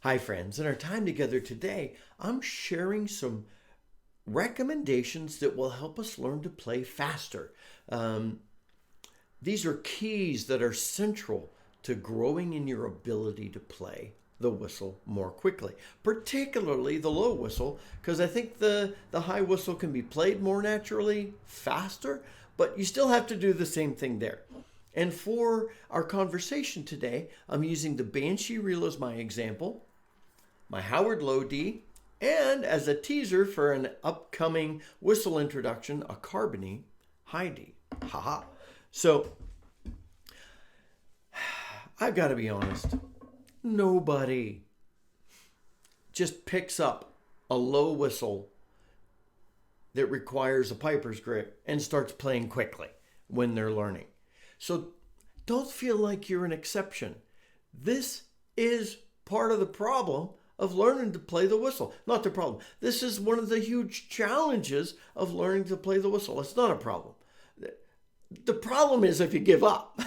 Hi, friends. In our time together today, I'm sharing some recommendations that will help us learn to play faster. Um, these are keys that are central to growing in your ability to play the whistle more quickly, particularly the low whistle, because I think the high whistle can be played more naturally, faster, but you still have to do the same thing there. And for our conversation today, I'm using the Banshee reel as my example, my Howard Low D, and as a teaser for an upcoming whistle introduction, a Carbony High D. Haha. So I've got to be honest, nobody just picks up a low whistle that requires a piper's grip and starts playing quickly when they're learning. So don't feel like you're an exception. This is part of the problem of learning to play the whistle. Not the problem. This is one of the huge challenges of learning to play the whistle. It's not a problem. The problem is if you give up.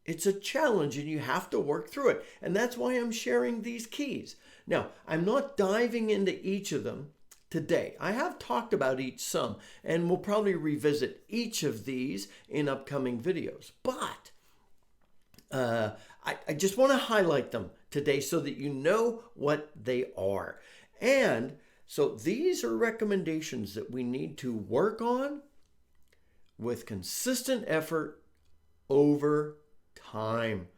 It's a challenge and you have to work through it. And that's why I'm sharing these keys. Now, I'm not diving into each of them today. I have talked about each some, and we'll probably revisit each of these in upcoming videos. But I just want to highlight them today so that you know what they are. And so these are recommendations that we need to work on with consistent effort over time.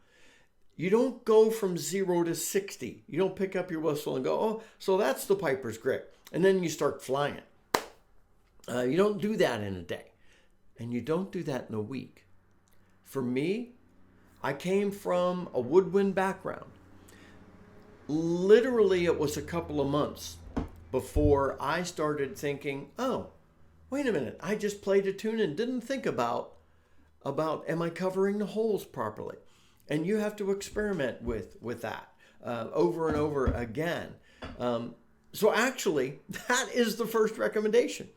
You don't go from 0 to 60. You don't pick up your whistle and go, oh, so that's the piper's grip. And then you start flying. You don't do that in a day. And you don't do that in a week. For me, I came from a woodwind background. Literally, it was a couple of months before I started thinking, oh, wait a minute, I just played a tune and didn't think about am I covering the holes properly? And you have to experiment with that over and over again. So actually, that is the first recommendation,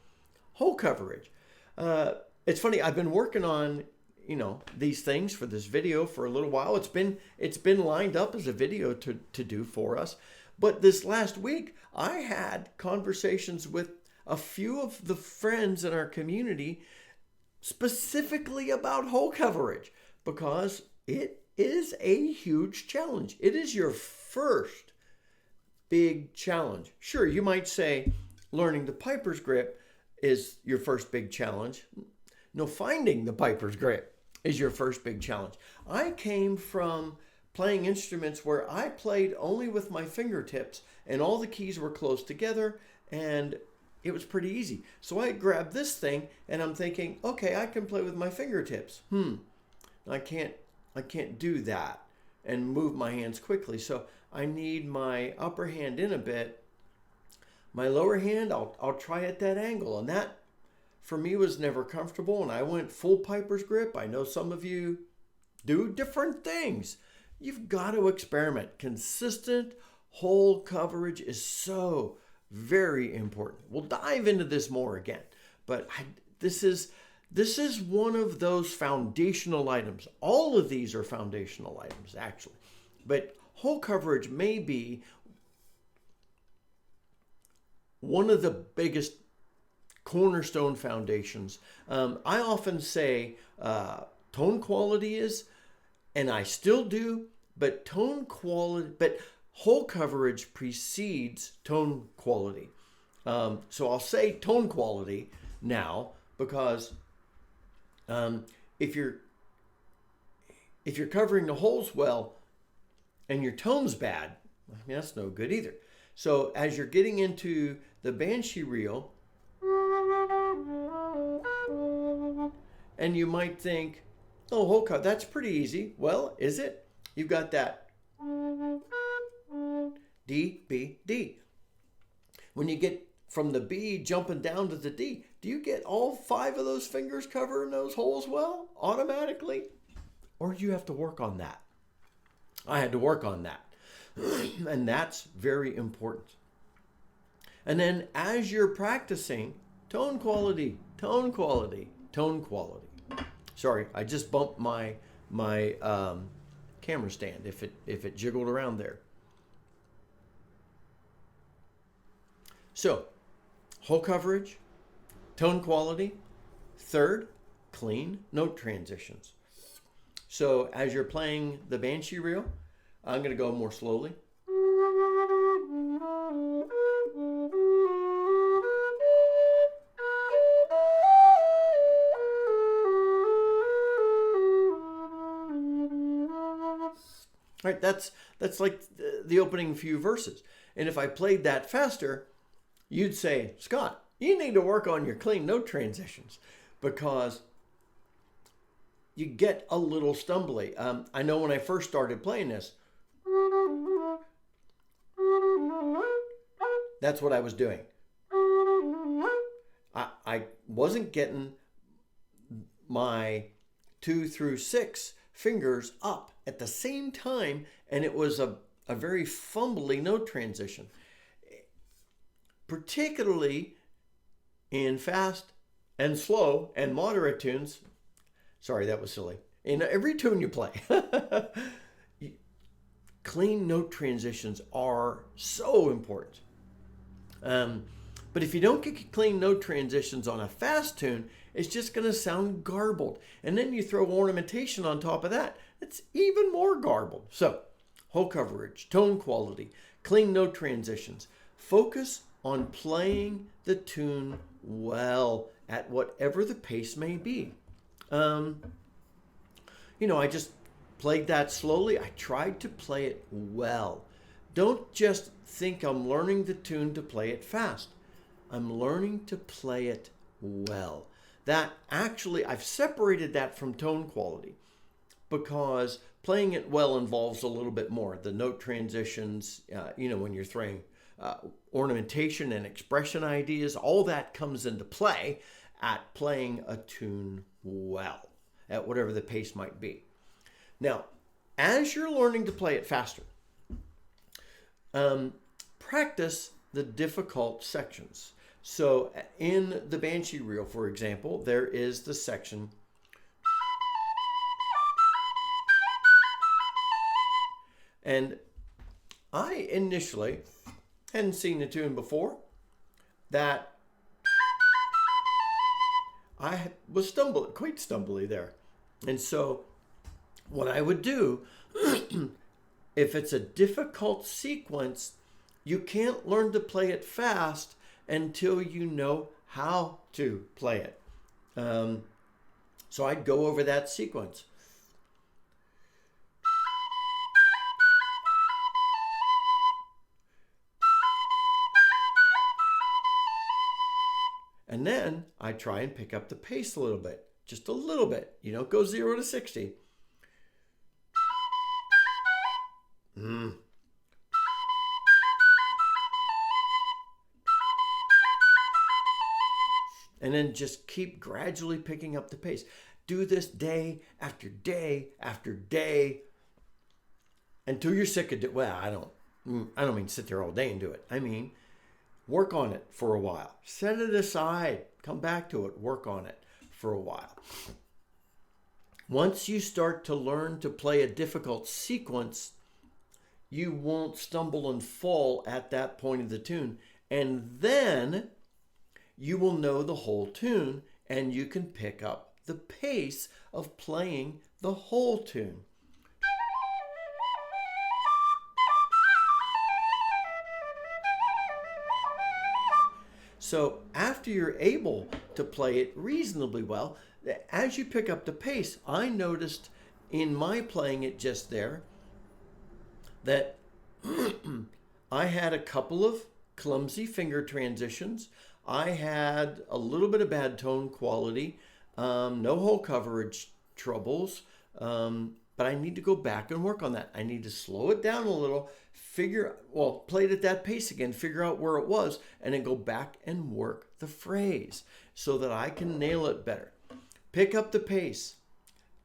hole coverage. It's funny, I've been working on these things for this video for a little while. It's been lined up as a video to do for us. But this last week, I had conversations with a few of the friends in our community specifically about hole coverage because it is a huge challenge. It is your first big challenge. Sure, you might say learning the piper's grip is your first big challenge. No, finding the piper's grip is your first big challenge. I came from playing instruments where I played only with my fingertips and all the keys were close together and it was pretty easy. So I grabbed this thing and I'm thinking, okay, I can play with my fingertips. I can't do that and move my hands quickly. So I need my upper hand in a bit. My lower hand, I'll try at that angle. And that for me was never comfortable. And I went full piper's grip. I know some of you do different things. You've got to experiment. Consistent hole coverage is so very important. We'll dive into this more again, but this is one of those foundational items. All of these are foundational items, actually, but hole coverage may be one of the biggest cornerstone foundations. I often say tone quality is, and I still do, but hole coverage precedes tone quality. So I'll say tone quality now because if you're covering the holes well and your tone's bad, that's no good either. So as you're getting into the Banshee reel, and you might think, oh, hole coverage, that's pretty easy. Well, is it? You've got that D, B, D. When you get from the B jumping down to the D, do you get all 5 of those fingers covering those holes well automatically? Or do you have to work on that? I had to work on that. And that's very important. And then as you're practicing, tone quality, tone quality, tone quality. Sorry, I just bumped my camera stand if it jiggled around there. So, hole coverage, tone quality. Third, clean note transitions. So as you're playing the Banshee reel, I'm going to go more slowly. Right, that's like the opening few verses. And if I played that faster, you'd say, Scott, you need to work on your clean note transitions, because you get a little stumbly. I know when I first started playing this, that's what I was doing. I wasn't getting my 2 through 6 fingers up at the same time, and it was a very fumbly note transition, particularly in fast and slow and moderate tunes. Sorry, that was silly. In every tune you play, clean note transitions are so important. But if you don't get clean note transitions on a fast tune, it's just going to sound garbled. And then you throw ornamentation on top of that, it's even more garbled. So, hole coverage, tone quality, clean note transitions. Focus on playing the tune well at whatever the pace may be. I just played that slowly. I tried to play it well. Don't just think I'm learning the tune to play it fast. I'm learning to play it well. That actually, I've separated that from tone quality, because playing it well involves a little bit more. The note transitions, when you're throwing ornamentation and expression ideas, all that comes into play at playing a tune well, at whatever the pace might be. Now, as you're learning to play it faster, practice the difficult sections. So in the Banshee reel, for example, there is the section and I initially hadn't seen the tune before, that I was quite stumbly there. And so what I would do, if it's a difficult sequence, you can't learn to play it fast until you know how to play it. So I'd go over that sequence. And then I try and pick up the pace a little bit, just a little bit. You don't go 0 to 60. And then just keep gradually picking up the pace. Do this day after day after day until you're sick of it. Well, I don't mean sit there all day and do it. I mean, work on it for a while. Set it aside. Come back to it. Work on it for a while. Once you start to learn to play a difficult sequence, you won't stumble and fall at that point of the tune. And then you will know the whole tune, and you can pick up the pace of playing the whole tune. So after you're able to play it reasonably well, as you pick up the pace, I noticed in my playing it just there that I had a couple of clumsy finger transitions. I had a little bit of bad tone quality, no hole coverage troubles, but I need to go back and work on that. I need to slow it down a little, play it at that pace again, figure out where it was, and then go back and work the phrase so that I can nail it better. Pick up the pace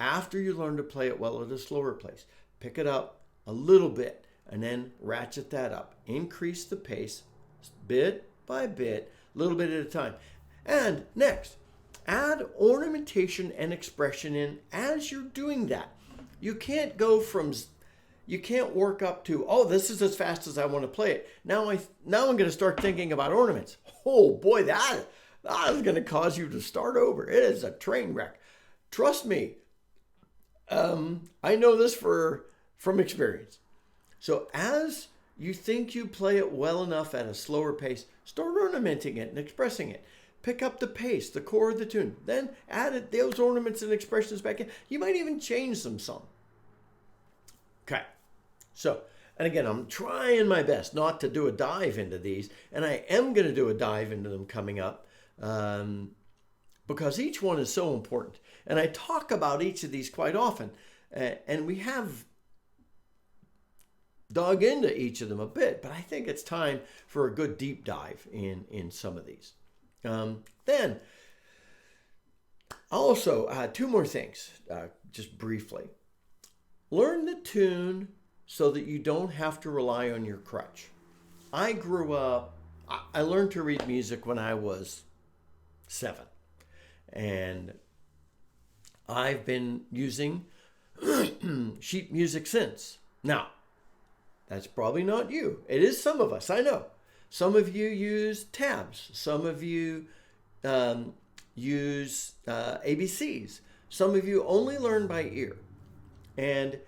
after you learn to play it well at a slower pace. Pick it up a little bit and then ratchet that up. Increase the pace bit by bit, a little bit at a time. And next, add ornamentation and expression in as you're doing that. You can't go from, you can't work up to, oh, this is as fast as I want to play it. Now I'm going to start thinking about ornaments. Oh boy, that is going to cause you to start over. It is a train wreck. Trust me. I know this from experience. So as you think you play it well enough at a slower pace, start ornamenting it and expressing it. Pick up the pace, the core of the tune. Then add those ornaments and expressions back in. You might even change them some. Okay. So, and again, I'm trying my best not to do a dive into these, and I am going to do a dive into them coming up because each one is so important. And I talk about each of these quite often, and we have dug into each of them a bit, but I think it's time for a good deep dive in some of these. Then, also, two more things, just briefly. Learn the tune so that you don't have to rely on your crutch. I grew up, I learned to read music when I was 7, and I've been using sheet music since. Now, that's probably not you. It is some of us, I know. Some of you use tabs. Some of you use ABCs. Some of you only learn by ear. And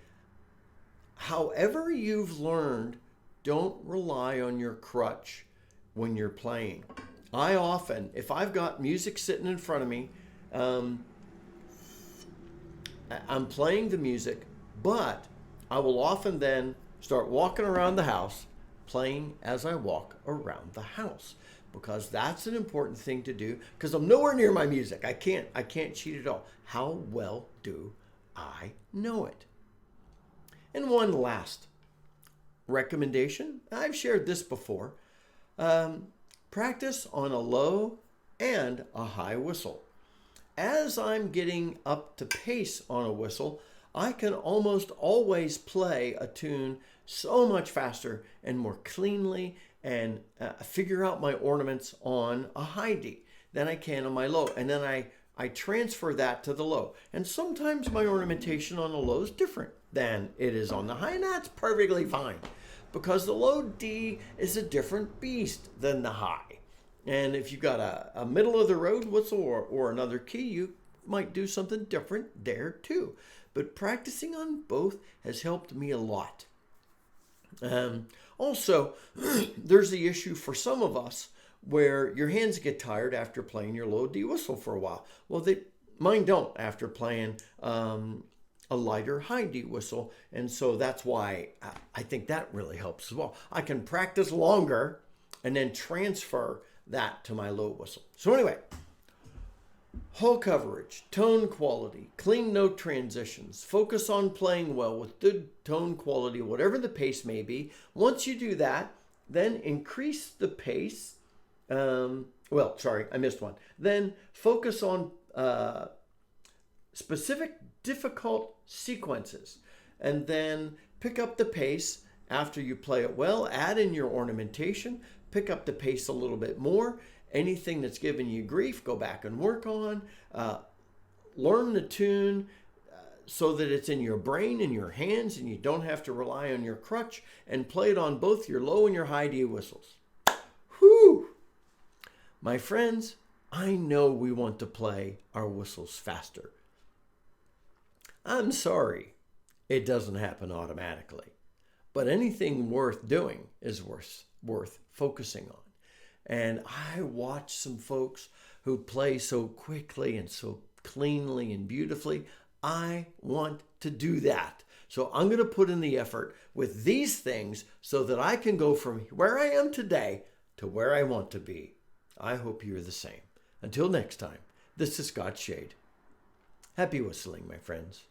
however you've learned, don't rely on your crutch when you're playing. I often, if I've got music sitting in front of me, I'm playing the music, but I will often then start walking around the house, playing as I walk around the house, because that's an important thing to do, because I'm nowhere near my music. I can't cheat at all. How well do I know it? And one last recommendation. I've shared this before. Practice on a low and a high whistle. As I'm getting up to pace on a whistle, I can almost always play a tune so much faster and more cleanly and figure out my ornaments on a high D than I can on my low. And then I transfer that to the low. And sometimes my ornamentation on the low is different than it is on the high, and that's perfectly fine because the low D is a different beast than the high. And if you've got a middle of the road whistle or another key, you might do something different there too. But practicing on both has helped me a lot. Also, there's the issue for some of us where your hands get tired after playing your low D whistle for a while. Well, mine don't after playing a lighter high D whistle. And so that's why I think that really helps as well. I can practice longer and then transfer that to my low whistle. So anyway, hull coverage, tone quality, clean note transitions, focus on playing well with good tone quality, whatever the pace may be. Once you do that, then increase the pace. Sorry, I missed one. Then focus on specific difficult sequences, and then pick up the pace after you play it well. Add in your ornamentation, pick up the pace a little bit more. Anything that's giving you grief, go back and work on. Learn the tune so that it's in your brain, in your hands, and you don't have to rely on your crutch, and play it on both your low and your high D whistles. Whew! My friends, I know we want to play our whistles faster. I'm sorry, it doesn't happen automatically. But anything worth doing is worth focusing on. And I watch some folks who play so quickly and so cleanly and beautifully. I want to do that. So I'm going to put in the effort with these things so that I can go from where I am today to where I want to be. I hope you're the same. Until next time, this is Scott Shade. Happy whistling, my friends.